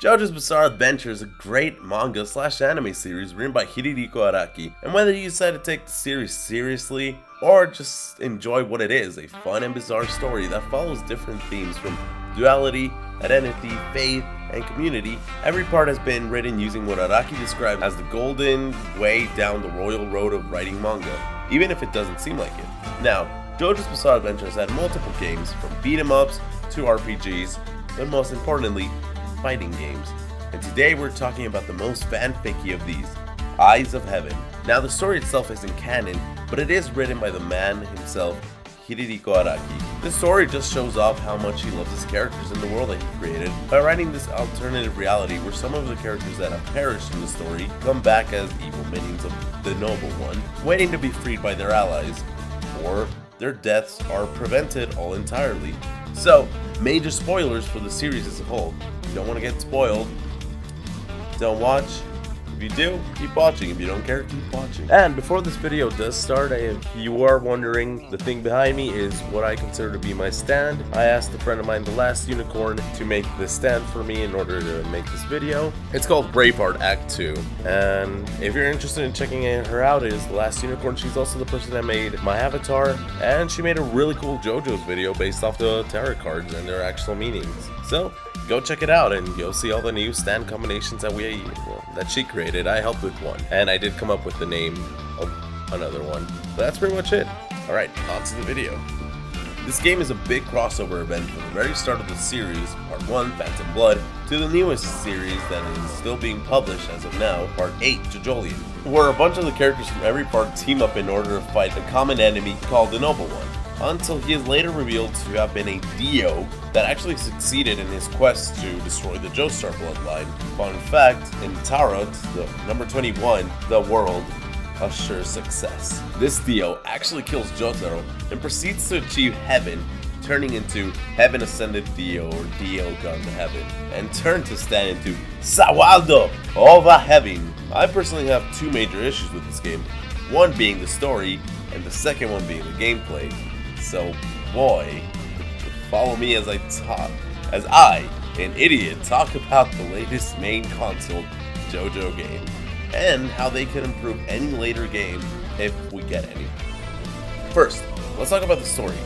JoJo's Bizarre Adventure is a great manga/anime series written by Hirohiko Araki, and whether you decide to take the series seriously or just enjoy what it is, a fun and bizarre story that follows different themes from duality, identity, faith, and community, every part has been written using what Araki described as the golden way down the royal road of writing manga, even if it doesn't seem like it. Now, JoJo's Bizarre Adventure has had multiple games, from beat-em-ups to RPGs, but most importantly, fighting games. And today we're talking about the most fanficky of these, Eyes of Heaven. Now the story itself isn't canon, but it is written by the man himself, Hirohiko Araki. This story just shows off how much he loves his characters in the world that he created by writing this alternative reality where some of the characters that have perished in the story come back as evil minions of the Noble One, waiting to be freed by their allies, or their deaths are prevented all entirely. So, major spoilers for the series as a whole. If you don't want to get spoiled, don't watch. If you do, keep watching. If you don't care, keep watching. And before this video does start, if you are wondering, the thing behind me is what I consider to be my stand. I asked a friend of mine, the Last Unicorn, to make this stand for me in order to make this video. It's called Braveheart Act 2. And if you're interested in checking her out, it is the Last Unicorn. She's also the person that made my avatar. And she made a really cool JoJo's video based off the tarot cards and their actual meanings. So, go check it out and you'll see all the new stand combinations that she created. I helped with one, and I did come up with the name of another one. But that's pretty much it. Alright, on to the video. This game is a big crossover event from the very start of the series, Part 1, Phantom Blood, to the newest series that is still being published as of now, Part 8, JoJo's, where a bunch of the characters from every part team up in order to fight a common enemy called the Noble One, until he is later revealed to have been a Dio that actually succeeded in his quest to destroy the Joestar bloodline. Fun fact, in Tarot, the number 21, the world assures success. This Dio actually kills Jotaro and proceeds to achieve heaven, turning into Heaven Ascended Dio, or Dio Gone to Heaven, and turn to stand into Sawaldo over Heaven. I personally have two major issues with this game, one being the story, and the second one being the gameplay. So, boy, follow me as I, an idiot, talk about the latest main console JoJo game, and how they can improve any later game if we get any. First, let's talk about the story.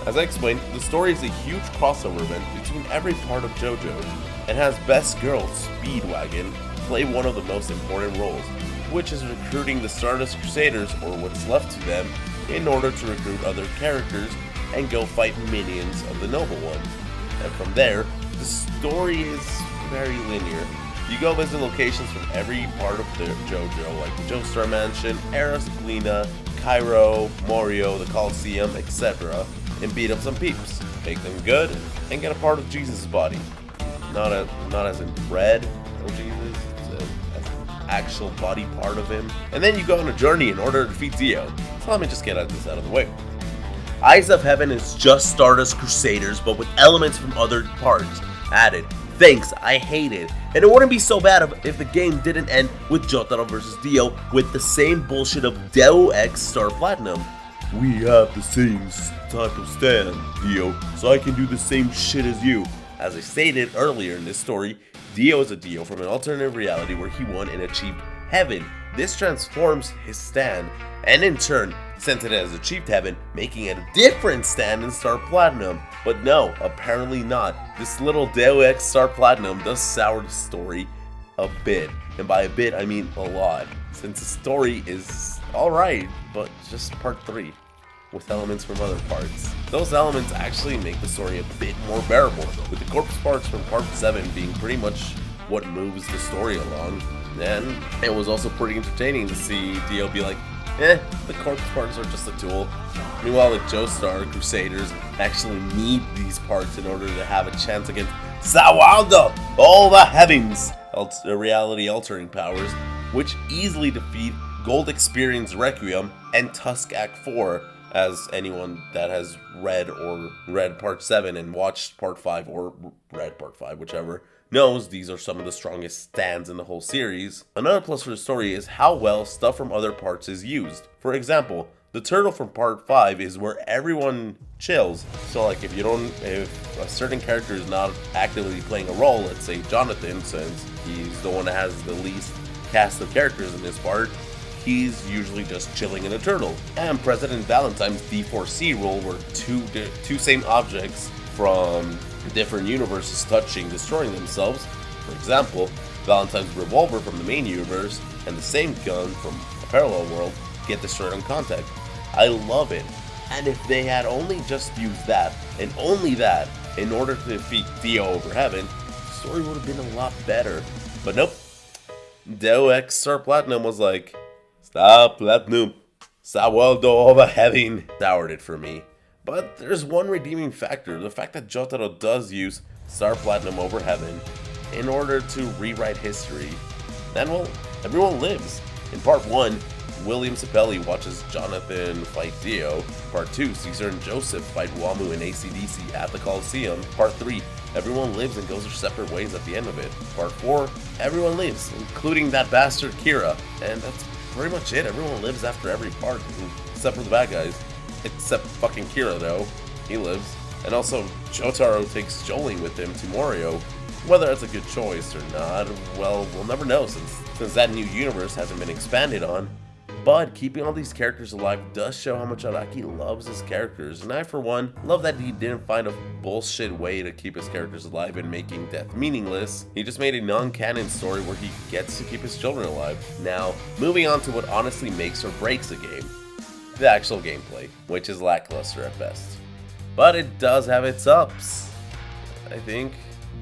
As I explained, the story is a huge crossover event between every part of JoJo, and has Best Girl Speedwagon play one of the most important roles, which is recruiting the Stardust Crusaders, or what's left to them, in order to recruit other characters and go fight minions of the Noble One. And from there, the story is very linear. You go visit locations from every part of the JoJo, like the Joestar Mansion, Eros, Glina, Cairo, Morio, the Coliseum, etc., and beat up some peeps, make them good, and get a part of Jesus' body. Not as in bread of Jesus, as an actual body part of him. And then you go on a journey in order to defeat Dio. So let me just get this out of the way. Eyes of Heaven is just Stardust Crusaders, but with elements from other parts added. Thanks, I hate it. And it wouldn't be so bad if the game didn't end with Jotaro vs. Dio with the same bullshit of Deus Ex Star Platinum. We have the same type of stand, Dio, so I can do the same shit as you. As I stated earlier in this story, Dio is a Dio from an alternative reality where he won and achieved heaven. This transforms his stand, and in turn, since it has achieved heaven, making it a different stand in Star Platinum. But no, apparently not. This little Deus Ex Star Platinum does sour the story a bit. And by a bit, I mean a lot. Since the story is alright, but just part 3, with elements from other parts. Those elements actually make the story a bit more bearable, with the corpse parts from part 7 being pretty much what moves the story along. And it was also pretty entertaining to see Dio be like, the corpse parts are just a tool. Meanwhile, the Joestar Crusaders actually need these parts in order to have a chance against Sawaldo, all the heavens, reality altering powers, which easily defeat Gold Experience Requiem and Tusk Act 4, as anyone that has read Part 7 and watched Part 5 or read Part 5, whichever, knows these are some of the strongest stands in the whole series. Another plus for the story is how well stuff from other parts is used. For example, the The turtle from part 5 is where everyone chills. So like if a certain character is not actively playing a role, let's say Jonathan, since he's the one that has the least cast of characters in this part, he's usually just chilling in a turtle. And President Valentine's D4C rule, where two same objects from different universes touching, destroying themselves. For example, Valentine's revolver from the main universe and the same gun from a parallel world get destroyed on contact. I love it. And if they had only just used that, and only that, in order to defeat Theo over Heaven, the story would have been a lot better. But nope. Deus Ex Star Platinum was like, stop Platinum, stop World over Heaven. Soured it for me. But there's one redeeming factor, the fact that Jotaro does use Star Platinum over Heaven in order to rewrite history. And well, everyone lives. In part 1, William Sapelli watches Jonathan fight Dio. Part 2, Caesar and Joseph fight Wamu and AC/DC at the Coliseum. Part 3, everyone lives and goes their separate ways at the end of it. Part 4, everyone lives, including that bastard Kira. And that's pretty much it. Everyone lives after every part, except for the bad guys. Except fucking Kira though, he lives. And also, Jotaro takes Jolene with him to Morio. Whether that's a good choice or not, well, we'll never know since that new universe hasn't been expanded on. But keeping all these characters alive does show how much Araki loves his characters, and I for one love that he didn't find a bullshit way to keep his characters alive and making death meaningless. He just made a non-canon story where he gets to keep his children alive. Now, moving on to what honestly makes or breaks a game. The actual gameplay, which is lackluster at best. But it does have its ups, I think.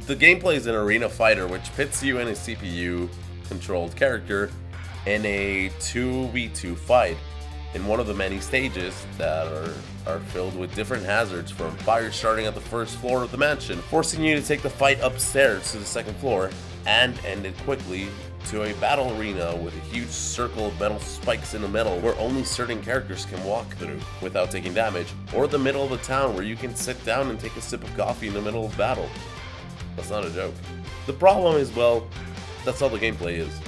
The gameplay is an arena fighter which pits you and a CPU-controlled character in a 2v2 fight in one of the many stages that are filled with different hazards, from fire starting at the first floor of the mansion, forcing you to take the fight upstairs to the second floor, and end it quickly to a battle arena with a huge circle of metal spikes in the middle where only certain characters can walk through without taking damage, or the middle of the town where you can sit down and take a sip of coffee in the middle of battle. That's not a joke. The problem is, well, that's all the gameplay is.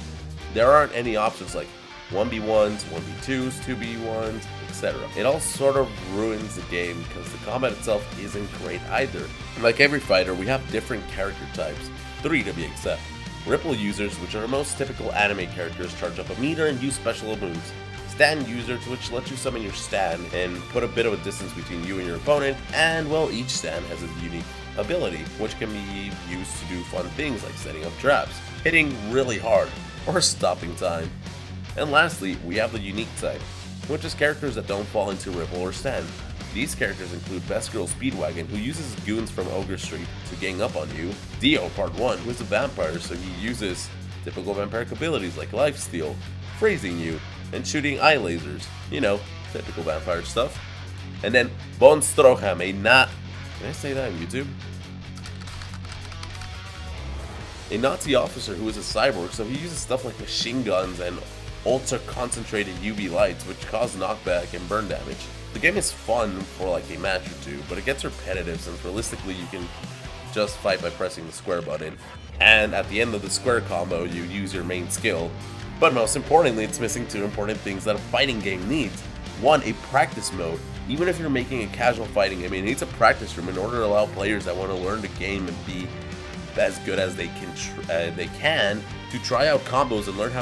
There aren't any options like 1v1s, 1v2s, 2v1s, etc. It all sort of ruins the game because the combat itself isn't great either. Like every fighter, we have different character types, 3 to be exact. Ripple users, which are the most typical anime characters, charge up a meter and use special moves. Stand users, which let you summon your stand and put a bit of a distance between you and your opponent, and well, each stand has a unique ability, which can be used to do fun things like setting up traps, hitting really hard, or stopping time. And lastly, we have the unique type, which is characters that don't fall into Ripple or Stand. These characters include Best Girl Speedwagon, who uses goons from Ogre Street to gang up on you, Dio Part 1, who is a vampire, so he uses typical vampiric abilities like lifesteal, freezing you, and shooting eye lasers, you know, typical vampire stuff. And then Von Stroheim, can I say that on YouTube? A Nazi officer who is a cyborg, so he uses stuff like machine guns and ultra concentrated UV lights, which cause knockback and burn damage. The game is fun for like a match or two, but it gets repetitive since realistically you can just fight by pressing the square button, and at the end of the square combo you use your main skill. But most importantly, it's missing 2 important things that a fighting game needs. 1, a practice mode. Even if you're making a casual fighting game, it needs a practice room in order to allow players that want to learn the game and be as good as they can to try out combos and learn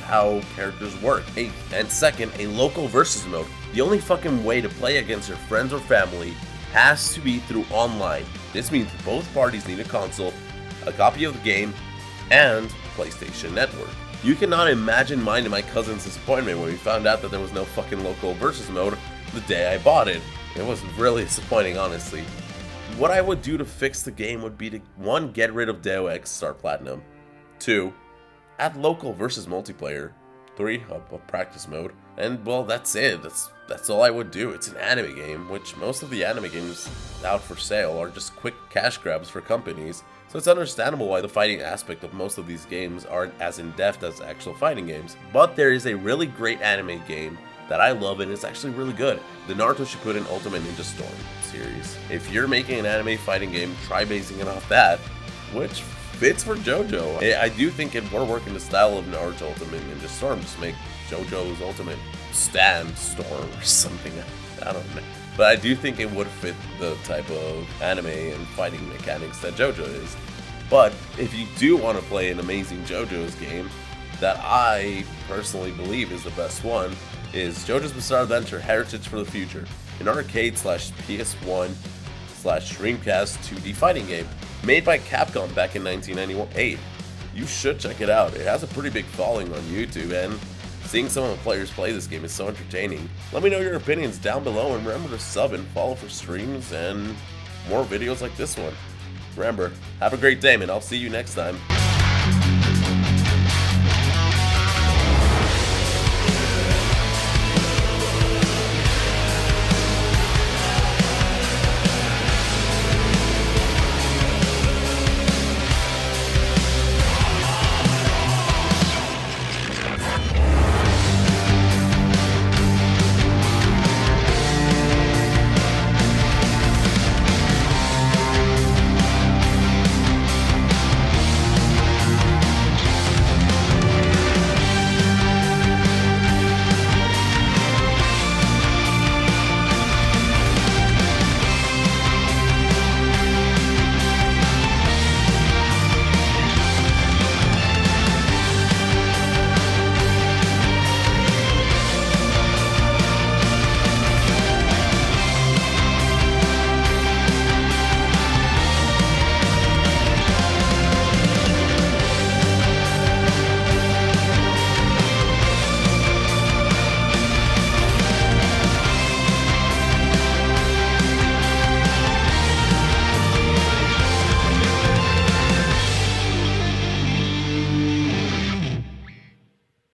how characters work. And second, a local versus mode. The only fucking way to play against your friends or family has to be through online. This means both parties need a console, a copy of the game, and PlayStation Network. You cannot imagine mine and my cousin's disappointment when we found out that there was no fucking local versus mode the day I bought it. It was really disappointing, honestly. What I would do to fix the game would be to 1, get rid of Deus Ex Star Platinum, 2, add local versus multiplayer, 3, a practice mode, and well, that's it. That's all I would do. It's an anime game, which most of the anime games out for sale are just quick cash grabs for companies, so it's understandable why the fighting aspect of most of these games aren't as in-depth as actual fighting games. But there is a really great anime game that I love and it's actually really good, the Naruto Shippuden Ultimate Ninja Storm series. If you're making an anime fighting game, try basing it off that, which fits for JoJo. I do think if we're working the style of Naruto Ultimate Ninja Storm, just make JoJo's Ultimate Stand Storm or something. I don't know. But I do think it would fit the type of anime and fighting mechanics that JoJo is. But if you do want to play an amazing JoJo's game that I personally believe is the best one, is JoJo's Bizarre Adventure Heritage for the Future, an arcade/PS1/Dreamcast 2D fighting game made by Capcom back in 1998. You should check it out. It has a pretty big following on YouTube, and seeing some of the players play this game is so entertaining. Let me know your opinions down below, and remember to sub and follow for streams and more videos like this one. Remember, have a great day, and I'll see you next time.